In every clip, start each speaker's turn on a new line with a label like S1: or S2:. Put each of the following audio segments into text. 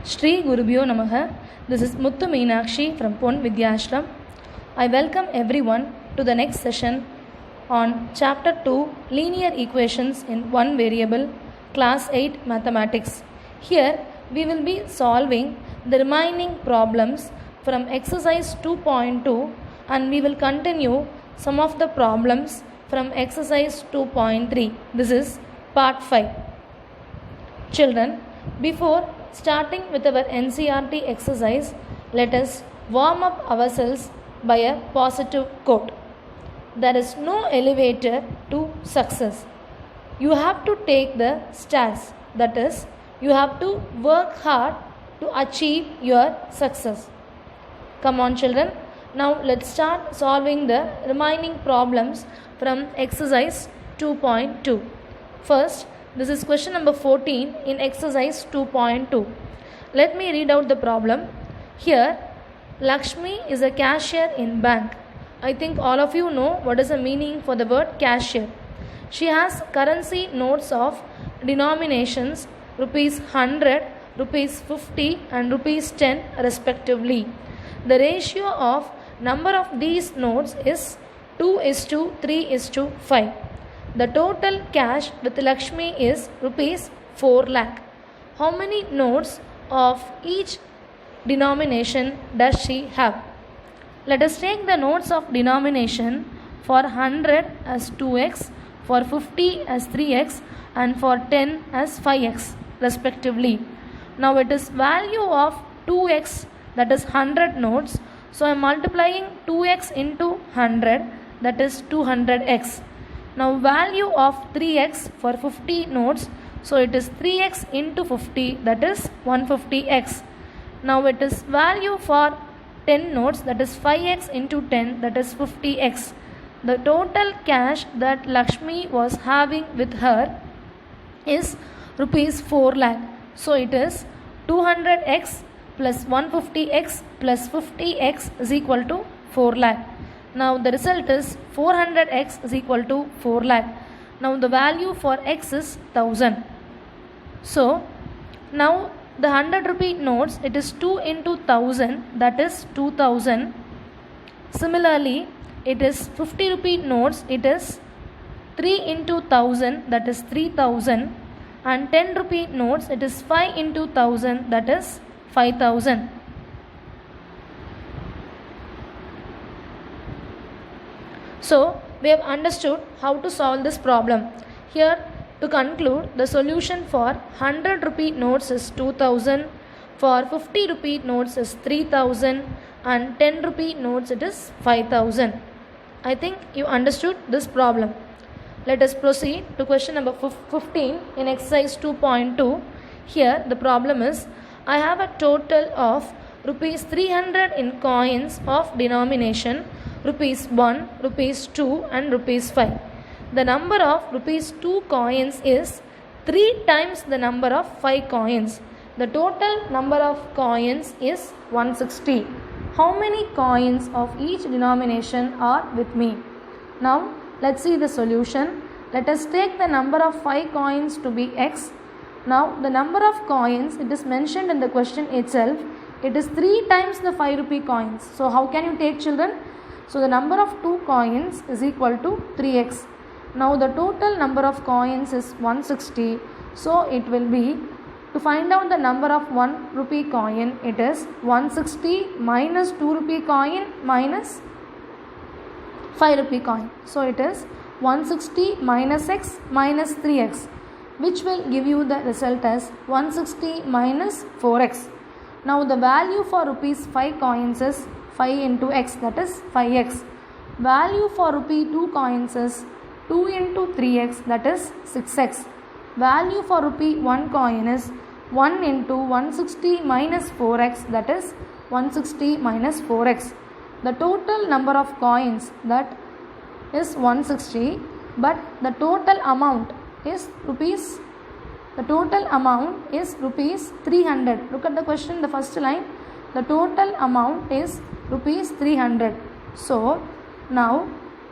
S1: Shri Gurubhyo Namaha. This is Muthu Meenakshi from Pon Vidyashram. I welcome everyone to the next session on Chapter 2 Linear Equations in One Variable, Class 8 Mathematics. Here we will be solving the remaining problems from exercise 2.2 and we will continue some of the problems from exercise 2.3. This is part 5. Children, before starting with our NCERT exercise, let us warm up ourselves by a positive quote. There is no elevator to success. You have to take the stairs. That is, you have to work hard to achieve your success. Come on, children. Now let's start solving the remaining problems from exercise 2.2. First, this is question number 14 in exercise 2.2. Let me read out the problem. Here, Lakshmi is a cashier in bank. I think all of you know what is the meaning for the word cashier. She has currency notes of denominations rupees 100, rupees 50 and rupees 10 respectively. The ratio of number of these notes is 2:3:5. The total cash with Lakshmi is rupees 4 lakh. How many notes of each denomination does she have? Let us take the notes of denomination for 100 as 2x, for 50 as 3x and for 10 as 5x respectively. Now it is value of 2x, that is 100 notes. So I am multiplying 2x into 100, that is 200x. Now value of 3x for 50 notes, so it is 3x into 50, that is 150x. Now it is value for 10 notes, that is 5x into 10, that is 50x. The total cash that Lakshmi was having with her is rupees 4 lakh. So it is 200x plus 150x plus 50x is equal to 4 lakh. Now the result is 400x is equal to 4 lakh. Now the value for x is 1000. So now the 100 rupee notes, it is 2 into 1000, that is 2000. Similarly, it is 50 rupee notes, it is 3 into 1000, that is 3000. And 10 rupee notes, it is 5 into 1000, that is 5000. So, we have understood how to solve this problem. Here, to conclude, the solution for 100 rupee notes is 2000, for 50 rupee notes is 3000 and 10 rupee notes it is 5000. I think you understood this problem. Let us proceed to question number 15 in exercise 2.2. Here, the problem is, I have a total of rupees 300 in coins of denomination rupees 1, rupees 2 and rupees 5. The number of rupees 2 coins is 3 times the number of 5 coins. The total number of coins is 160. How many coins of each denomination are with me? Now let's see the solution. Let us take the number of 5 coins to be x. Now the number of coins, it is mentioned in the question itself. It is 3 times the 5 rupee coins. So how can you take, children? So the number of 2 coins is equal to 3x. Now the total number of coins is 160. So it will be, to find out the number of 1 rupee coin, it is 160 minus 2 rupee coin minus 5 rupee coin. So it is 160 minus x minus 3x, which will give you the result as 160 minus 4x. Now the value for rupees 5 coins is 5 into x, that is 5x. Value for rupee 2 coins is 2 into 3x, that is 6x. Value for rupee 1 coin is 1 into 160 minus 4x, that is 160 minus 4x. The total number of coins, that is 160, but the total amount is rupees 300. Look at the question, the first line. The total amount is rupees 300. So now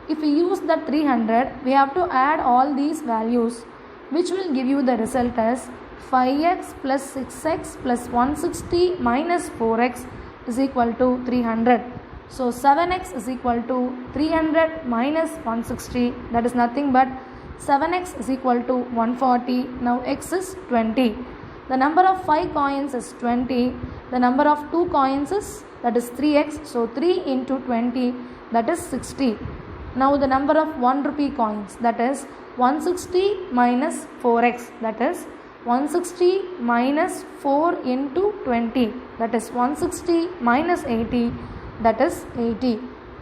S1: if we use the 300, we have to add all these values, which will give you the result as 5x plus 6x plus 160 minus 4x is equal to 300. So 7x is equal to 300 minus 160, that is nothing but 7x is equal to 140. Now x is 20. The number of 5 coins is 20. The number of 2 coins is, that is 3x. So 3 into 20, that is 60. Now the number of 1 rupee coins, that is 160 minus 4x, that is 160 minus 4 into 20, that is 160 minus 80, that is 80.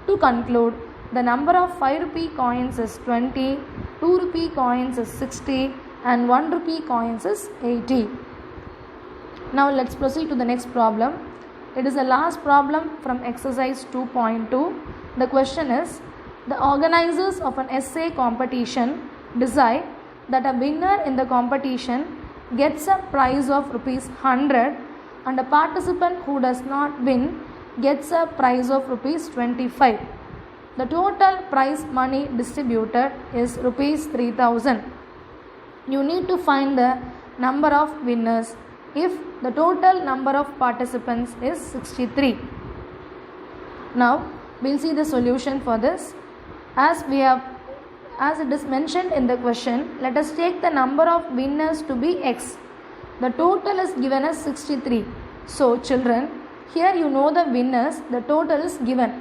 S1: To conclude, the number of 5 rupee coins is 20, 2 rupee coins is 60 and 1 rupee coins is 80. Now let's proceed to the next problem. It is the last problem from exercise 2.2. The question is, the organizers of an essay competition decide that a winner in the competition gets a prize of rupees 100 and a participant who does not win gets a prize of rupees 25. The total prize money distributed is rupees 3000. You need to find the number of winners if the total number of participants is 63. Now we'll see the solution for this. As it is mentioned in the question, let us take the number of winners to be x. The total is given as 63. So children, here you know the winners, the total is given.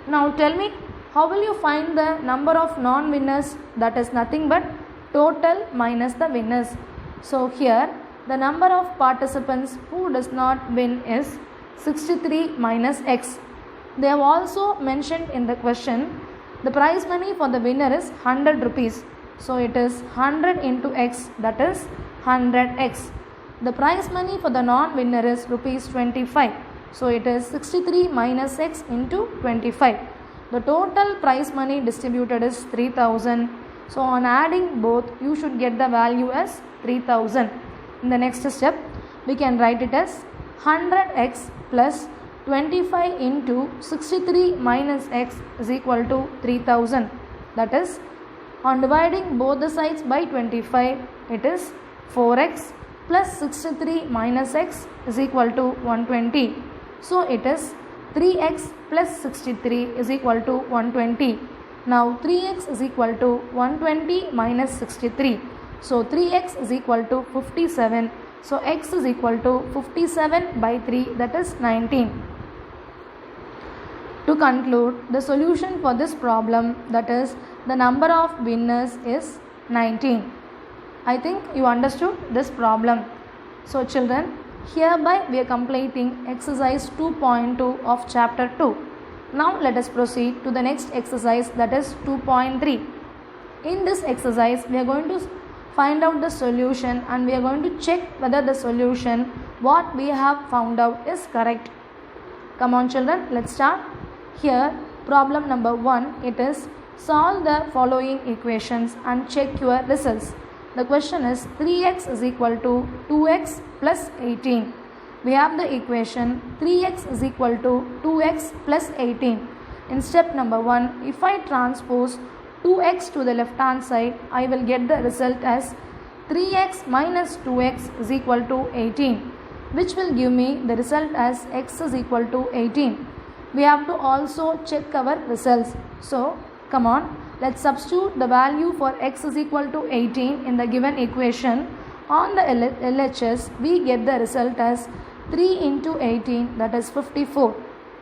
S1: Now tell me, how will you find the number of non-winners? That is nothing but total minus the winners. So here the number of participants who does not win is 63 minus x. They have also mentioned in the question, the prize money for the winner is 100 rupees. So it is 100 into x, that is 100x. The prize money for the non-winner is rupees 25. So it is 63 minus x into 25. The total prize money distributed is 3000. So on adding both, you should get the value as 3000. In the next step, we can write it as 100x plus 25 into 63 minus x is equal to 3000. That is, on dividing both the sides by 25, it is 4x plus 63 minus x is equal to 120. So it is 3x plus 63 is equal to 120. Now 3x is equal to 120 minus 63. So 3x is equal to 57. So x is equal to 57 by 3, that is 19. To conclude, the solution for this problem, that is the number of winners is 19. I think you understood this problem. So children, hereby we are completing exercise 2.2 of chapter 2. Now let us proceed to the next exercise, that is 2.3. In this exercise, we are going to find out the solution and we are going to check whether the solution what we have found out is correct. Come on children, let's start. Here problem number 1, it is solve the following equations and check your results. The question is 3x is equal to 2x plus 18. We have the equation 3x is equal to 2x plus 18. In step number 1, if I transpose 2x to the left hand side, I will get the result as 3x minus 2x is equal to 18, which will give me the result as x is equal to 18. We have to also check our results. So come on, let's substitute the value for x is equal to 18 in the given equation. On the LHS, we get the result as 3 into 18, that is 54.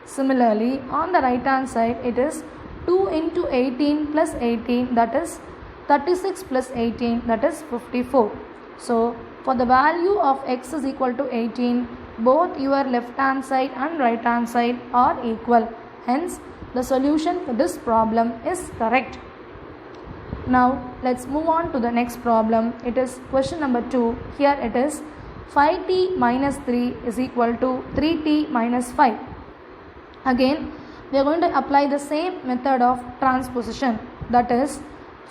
S1: Similarly, on the right hand side, it is 2 into 18 plus 18, that is 36 plus 18, that is 54. So for the value of x is equal to 18, both your left hand side and right hand side are equal. Hence, the solution for this problem is correct. Now, let's move on to the next problem. It is question number 2. Here it is 5t minus 3 is equal to 3t minus 5. Again, we are going to apply the same method of transposition. That is,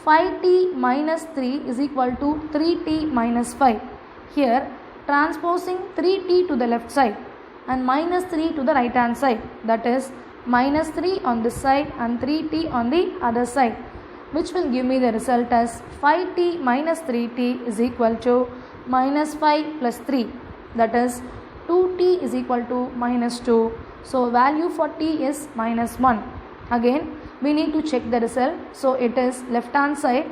S1: 5t minus 3 is equal to 3t minus 5. Here, transposing 3t to the left side and minus 3 to the right hand side. That is, minus 3 on this side and 3t on the other side, which will give me the result as 5t minus 3t is equal to minus 5 plus 3, that is 2t is equal to minus 2. So value for t is minus 1. Again we need to check the result. So it is left hand side.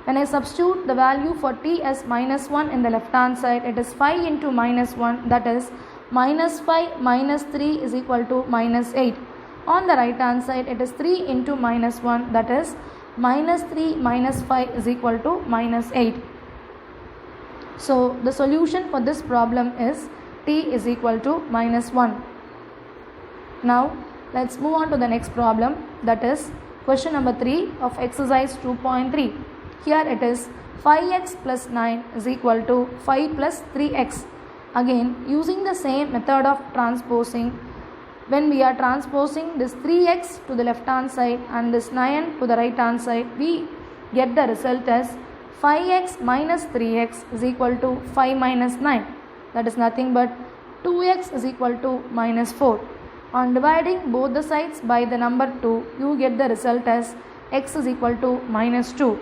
S1: When I substitute the value for t as minus 1 in the left hand side, it is 5 into minus 1, that is minus 5 minus 3 is equal to minus 8. On the right hand side, it is 3 into minus 1, that is minus 3 minus 5 is equal to minus 8. So the solution for this problem is t is equal to minus 1. Now let's move on to the next problem, that is question number 3 of exercise 2.3. Here it is 5x plus 9 is equal to 5 plus 3x. Again using the same method of transposing, when we are transposing this 3x to the left hand side and this 9 to the right hand side, we get the result as 5x minus 3x is equal to 5 minus 9, that is nothing but 2x is equal to minus 4. On dividing both the sides by the number 2, you get the result as x is equal to minus 2.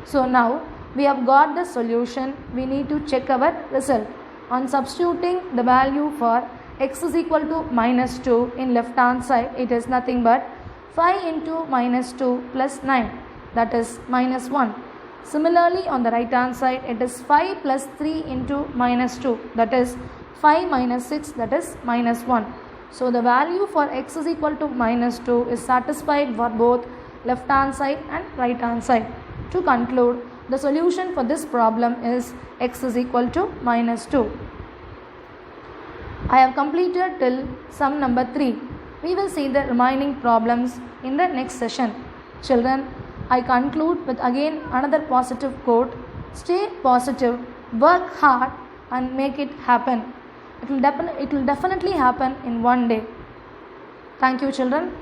S1: So now we have got the solution. We need to check our result. On substituting the value for x is equal to minus 2 in left hand side, it is nothing but 5 into minus 2 plus 9, that is minus 1. Similarly on the right hand side, it is 5 plus 3 into minus 2, that is 5 minus 6, that is minus 1. So the value for x is equal to minus 2 is satisfied for both left hand side and right hand side. To conclude, the solution for this problem is x is equal to minus 2. I have completed till sum number 3. We will see the remaining problems in the next session. Children, I conclude with again another positive quote. Stay positive, work hard and make it happen. It will definitely happen in one day. Thank you, children.